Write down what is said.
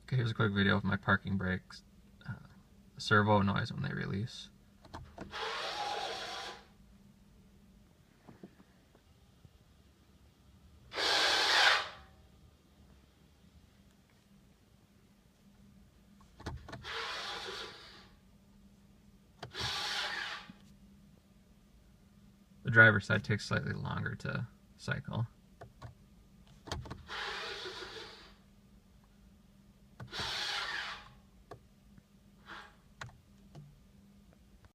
Okay, here's a quick video of my parking brakes servo noise when they release. The driver's side takes slightly longer to cycle.